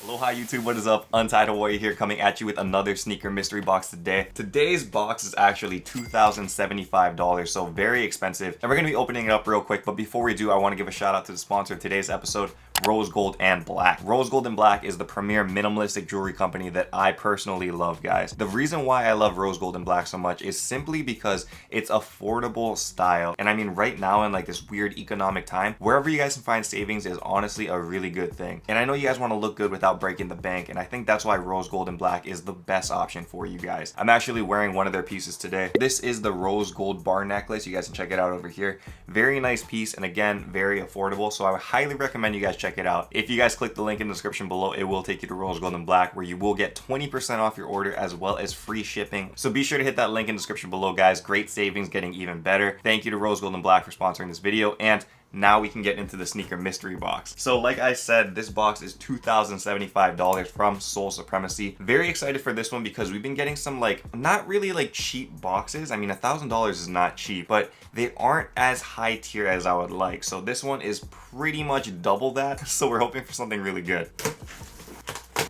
Aloha YouTube, what is up? Untied Hawaii here, coming at you with another sneaker mystery box today. Today's box is actually $2,075, so very expensive. And we're going to be opening it up real quick, but before we do, I want to give a shout out to the sponsor of today's episode, Rose Gold and Black. Rose Gold and Black is the premier minimalistic jewelry company that I personally love, guys. The reason why I love Rose Gold and Black so much is simply because it's affordable style. And I mean, right now in like this weird economic time, wherever you guys can find savings is honestly a really good thing. And I know you guys want to look good without breaking the bank, and I think that's why Rose Gold and Black is the best option for you guys. I'm actually wearing one of their pieces today. This is the rose gold bar necklace. You guys can check it out over here. Very nice piece, and again, very affordable, so I would highly recommend you guys check it out. If you guys click the link in the description below, it will take you to Rose Gold and Black, where you will get 20% off your order as well as free shipping. So be sure to hit that link in the description below, guys. Great savings, getting even better. Thank you to Rose Gold and Black for sponsoring this video, and now we can get into the sneaker mystery box. So like I said, this box is $2,075 from Soul Supremacy. Very excited for this one because we've been getting some like, not really like cheap boxes. I mean, $1,000 is not cheap, but they aren't as high tier as I would like. So this one is pretty much double that. So we're hoping for something really good.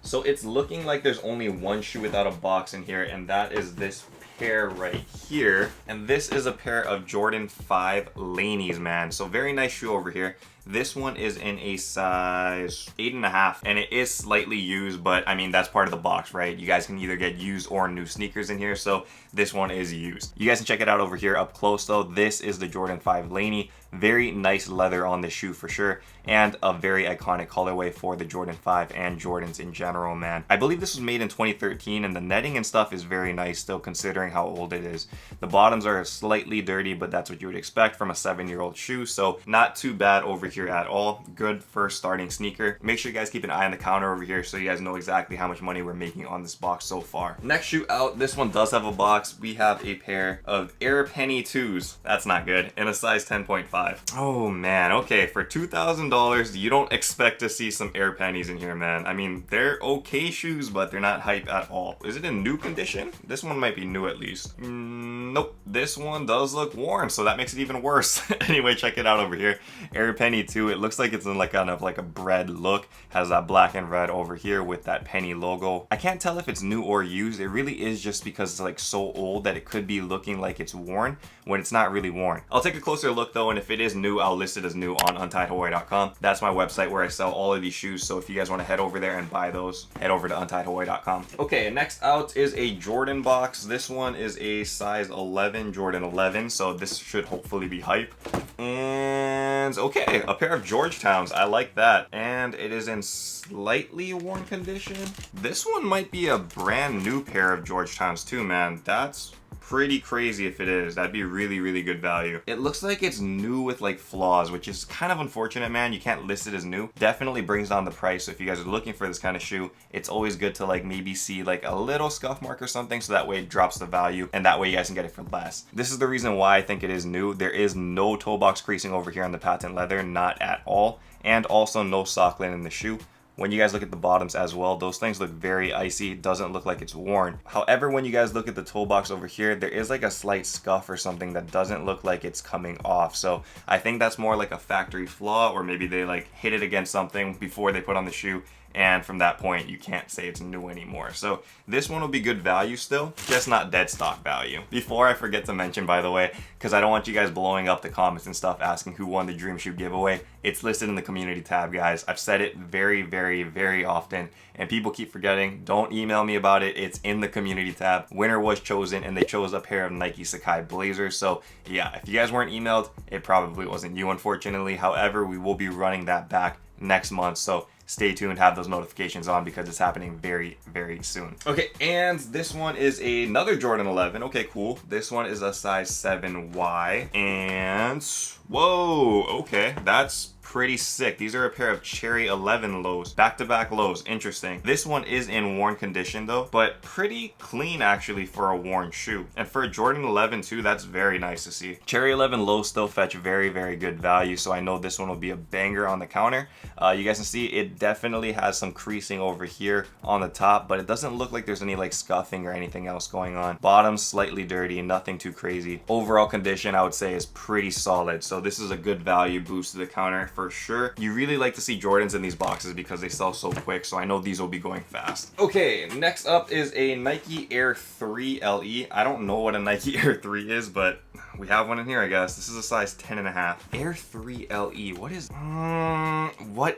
So it's looking like there's only one shoe without a box in here, and that is this pair right here. And this is a pair of Jordan 5 Laneys, man. So very nice shoe over here. This one is in a size 8.5, and it is slightly used, but I mean, that's part of the box, right? You guys can either get used or new sneakers in here, so this one is used. You guys can check it out over here up close though. This is the Jordan 5 Laney. Very nice leather on this shoe for sure, and a very iconic colorway for the Jordan 5 and Jordans in general, man. I believe this was made in 2013, and the netting and stuff is very nice still considering how old it is. The bottoms are slightly dirty, but that's what you would expect from a 7-year-old shoe, so not too bad over here at all. Good first starting sneaker. Make sure you guys keep an eye on the counter over here so you guys know exactly how much money we're making on this box so far. Next shoe out, this one does have a box. We have a pair of Air Penny 2s. That's not good. In a size 10.5. Oh man, okay, for $2,000 you don't expect to see some Air Pennies in here, man. I mean, they're okay shoes, but they're not hype at all. Is it in new condition? This one might be new at least. Nope, this one does look worn, so that makes it even worse. Anyway, check it out over here. Air Penny 2, it looks like it's in like kind of like a bread look. Has that black and red over here with that penny logo. I can't tell if it's new or used. It really is just because it's like so old that it could be looking like it's worn when it's not really worn. I'll take a closer look though, and if it is new, I'll list it as new on untiedhawaii.com. That's my website where I sell all of these shoes, so if you guys want to head over there and buy those, head over to untiedhawaii.com. Okay, next out is a Jordan box. This one is a size 11, Jordan 11, so this should hopefully be hype. And okay, a pair of Georgetowns. I like that. And it is in slightly worn condition. This one might be a brand new pair of Georgetowns too, man. That's pretty crazy if it is. That'd be really, really good value. It looks like it's new with like flaws, which is kind of unfortunate, man. You can't list it as new. Definitely brings down the price. So if you guys are looking for this kind of shoe, it's always good to like maybe see like a little scuff mark or something, so that way it drops the value, and that way you guys can get it for less. This is the reason why I think it is new. There is no toe box creasing over here on the patent leather, not at all, and also no sock lint in the shoe. When you guys look at the bottoms as well, those things look very icy. Doesn't look like it's worn. However, when you guys look at the toe box over here, there is like a slight scuff or something that doesn't look like it's coming off. So I think that's more like a factory flaw, or maybe they like hit it against something before they put on the shoe, and from that point you can't say it's new anymore. So this one will be good value still, just not dead stock value. Before I forget to mention, by the way, because I don't want you guys blowing up the comments and stuff asking who won the dream shoe giveaway, it's listed in the community tab, guys. I've said it very, very, very often, and people keep forgetting. Don't email me about it. It's in the community tab. Winner was chosen, and they chose a pair of Nike Sacai Blazers. So yeah, if you guys weren't emailed, it probably wasn't you, unfortunately. However, we will be running that back next month, so stay tuned, have those notifications on, because it's happening very, very soon. Okay, and this one is another Jordan 11. Okay, cool. This one is a size 7Y, and whoa, okay, that's pretty sick. These are a pair of Cherry 11 lows, back-to-back lows. Interesting. This one is in worn condition though, but pretty clean actually for a worn shoe. And for a Jordan 11 too, that's very nice to see. Cherry 11 lows still fetch very, very good value, so I know this one will be a banger on the counter. You guys can see it definitely has some creasing over here on the top, but it doesn't look like there's any like scuffing or anything else going on. Bottom slightly dirty, nothing too crazy. Overall condition I would say is pretty solid, so this is a good value boost to the counter for for sure. You really like to see Jordans in these boxes because they sell so quick, so I know these will be going fast. Okay, next up is a Nike Air 3 LE. I don't know what a Nike Air 3 is, but we have one in here, I guess. This is a size 10.5. Air 3 LE. What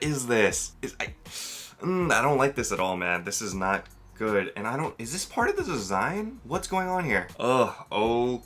is this? I don't like this at all, man. This is not good. And is this part of the design? What's going on here? Okay.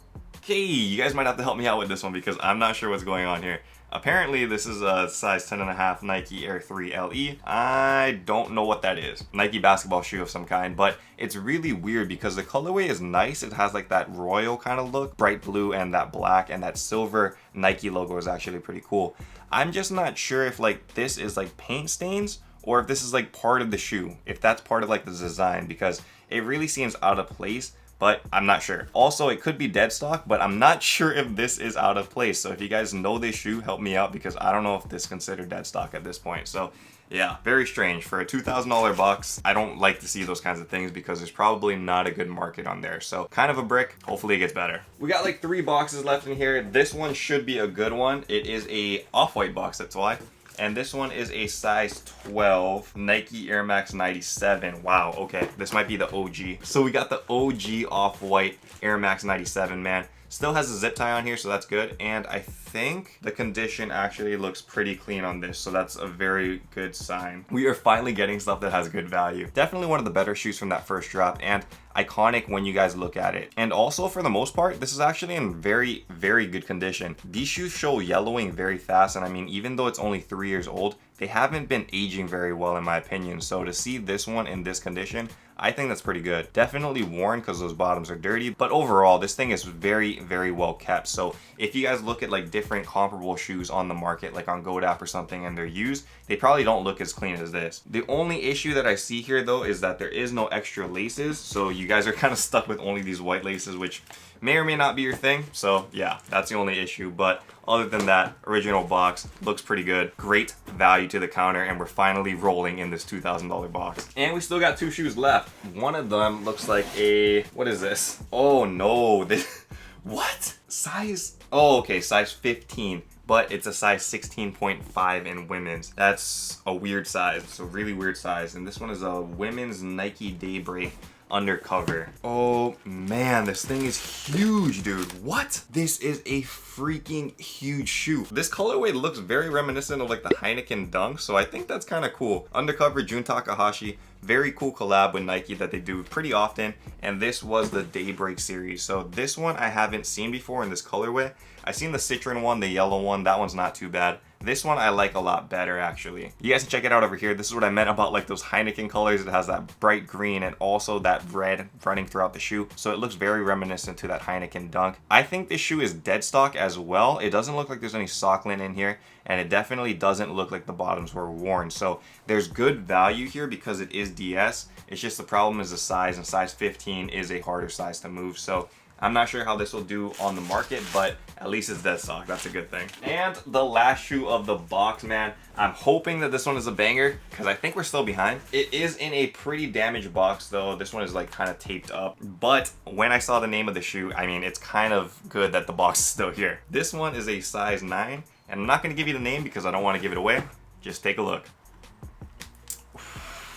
You guys might have to help me out with this one because I'm not sure what's going on here. Apparently, this is a size 10.5 Nike Air 3 LE. I don't know what that is. Nike basketball shoe of some kind, but it's really weird because the colorway is nice. It has like that royal kind of look, bright blue and that black, and that silver Nike logo is actually pretty cool. I'm just not sure if like this is like paint stains or if this is like part of the shoe, if that's part of like the design, because it really seems out of place. But I'm not sure. Also, it could be dead stock, but I'm not sure if this is out of place. So if you guys know this shoe, help me out because I don't know if this is considered dead stock at this point. So yeah, very strange. For a $2,000 box, I don't like to see those kinds of things because there's probably not a good market on there. So kind of a brick. Hopefully it gets better. We got like 3 boxes left in here. This one should be a good one. It is a off-white box, that's why. And this one is a size 12 Nike Air Max 97. Wow, okay, this might be the OG. So we got the OG off-white Air Max 97, man. Still has a zip tie on here, so that's good. And I think the condition actually looks pretty clean on this, so that's a very good sign. We are finally getting stuff that has good value. Definitely one of the better shoes from that first drop, and iconic when you guys look at it. And also, for the most part, this is actually in very, very good condition. These shoes show yellowing very fast, and I mean, even though it's only 3 years old, they haven't been aging very well in my opinion. So to see this one in this condition, I think that's pretty good. Definitely worn because those bottoms are dirty, but overall this thing is very, very well kept. So if you guys look at like different comparable shoes on the market, like on GoDap or something, and they're used, they probably don't look as clean as this. The only issue that I see here though is that there is no extra laces, so you guys are kind of stuck with only these white laces, which may or may not be your thing. So yeah, that's the only issue. But other than that, original box looks pretty good. Great value to the counter, and we're finally rolling in this $2,000 box. And we still got 2 shoes left. One of them looks like a, what is this? Oh no, this, what? Size, oh okay, size 15. But it's a size 16.5 in women's. That's a weird size. It's a really weird size. And this one is a women's Nike Daybreak Undercover. Oh man, this thing is huge, dude. What? This is a freaking huge shoe. This colorway looks very reminiscent of like the Heineken Dunk, so I think that's kind of cool. Undercover, Jun Takahashi, very cool collab with Nike that they do pretty often, and this was the Daybreak series. So this one I haven't seen before in this colorway. I've seen the citron one, the yellow one, that one's not too bad. This one I like a lot better actually. You guys can check it out over here. This is what I meant about like those Heineken colors. It has that bright green and also that red running throughout the shoe. So it looks very reminiscent to that Heineken Dunk. I think this shoe is dead stock as well. It doesn't look like there's any sock lint in here, and it definitely doesn't look like the bottoms were worn. So there's good value here because it is DS. It's just the problem is the size, and size 15 is a harder size to move. So I'm not sure how this will do on the market, but at least it's dead stock. That's a good thing. And the last shoe of the box, man. I'm hoping that this one is a banger because I think we're still behind. It is in a pretty damaged box though. This one is like kind of taped up. But when I saw the name of the shoe, I mean, it's kind of good that the box is still here. This one is a size 9, and I'm not going to give you the name because I don't want to give it away. Just take a look.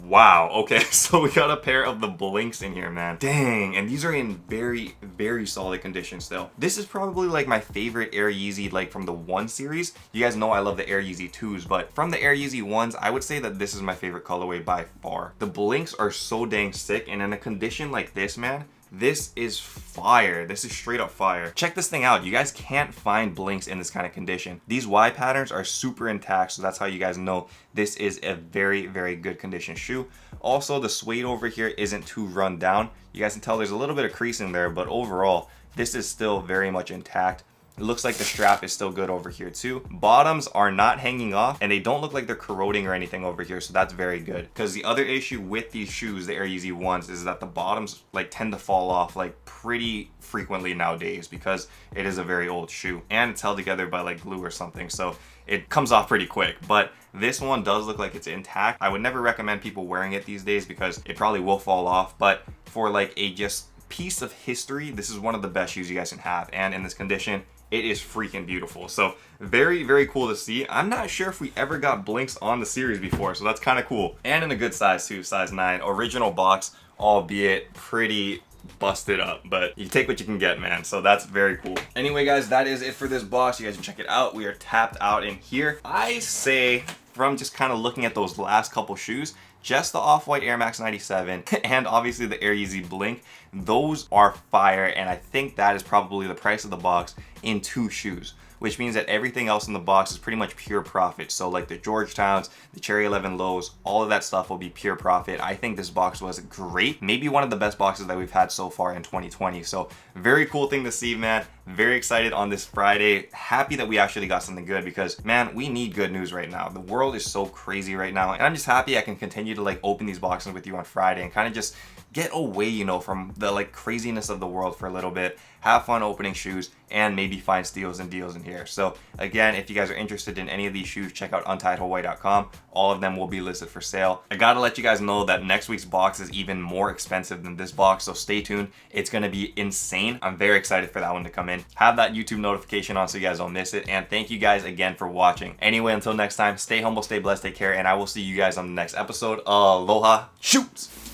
Wow, okay, so we got a pair of the Blinks in here, man. Dang, and these are in very, very solid condition still. This is probably like my favorite Air Yeezy, like from the 1 series. You guys know I love the Air Yeezy 2s, but from the Air Yeezy 1s, I would say that this is my favorite colorway by far. The Blinks are so dang sick, and in a condition like this, man, this is fire. This is straight up fire. Check this thing out. You guys can't find Blinks in this kind of condition. These Y patterns are super intact, so that's how you guys know this is a very, very good condition shoe. Also, the suede over here isn't too run down. You guys can tell there's a little bit of crease in there, but overall, this is still very much intact. It looks like the strap is still good over here too. Bottoms are not hanging off, and they don't look like they're corroding or anything over here, so that's very good. Because the other issue with these shoes, the Air Yeezy 1s, is that the bottoms like tend to fall off like pretty frequently nowadays because it is a very old shoe and it's held together by like glue or something, so it comes off pretty quick. But this one does look like it's intact. I would never recommend people wearing it these days because it probably will fall off, but for like a just piece of history, this is one of the best shoes you guys can have, and in this condition, it is freaking beautiful. So very, very cool to see. I'm not sure if we ever got blinks on the series before, so that's kind of cool. And in a good size too, size 9. Original box, albeit pretty busted up, but you take what you can get, man. So that's very cool. Anyway, guys, that is it for this box. You guys can check it out. We are tapped out in here. I say, from just kind of looking at those last couple shoes, just the Off-White Air Max 97 and obviously the Air Yeezy Blink, those are fire, and I think that is probably the price of the box in 2 shoes, which means that everything else in the box is pretty much pure profit. So like the Georgetowns, the Cherry 11 Lows, all of that stuff will be pure profit. I think this box was great. Maybe one of the best boxes that we've had so far in 2020. So very cool thing to see, man. Very excited on this Friday. Happy that we actually got something good because, man, we need good news right now. The world is so crazy right now. And I'm just happy I can continue to like open these boxes with you on Friday and kind of just get away, you know, from the like craziness of the world for a little bit, have fun opening shoes, and maybe find steals and deals in here. So again, if you guys are interested in any of these shoes, check out untiedhawaii.com. All of them will be listed for sale. I gotta let you guys know that next week's box is even more expensive than this box, so stay tuned. It's gonna be insane. I'm very excited for that one to come in. Have that YouTube notification on so you guys don't miss it, and thank you guys again for watching. Anyway, until next time, stay humble, stay blessed, take care, and I will see you guys on the next episode. Aloha, shoots!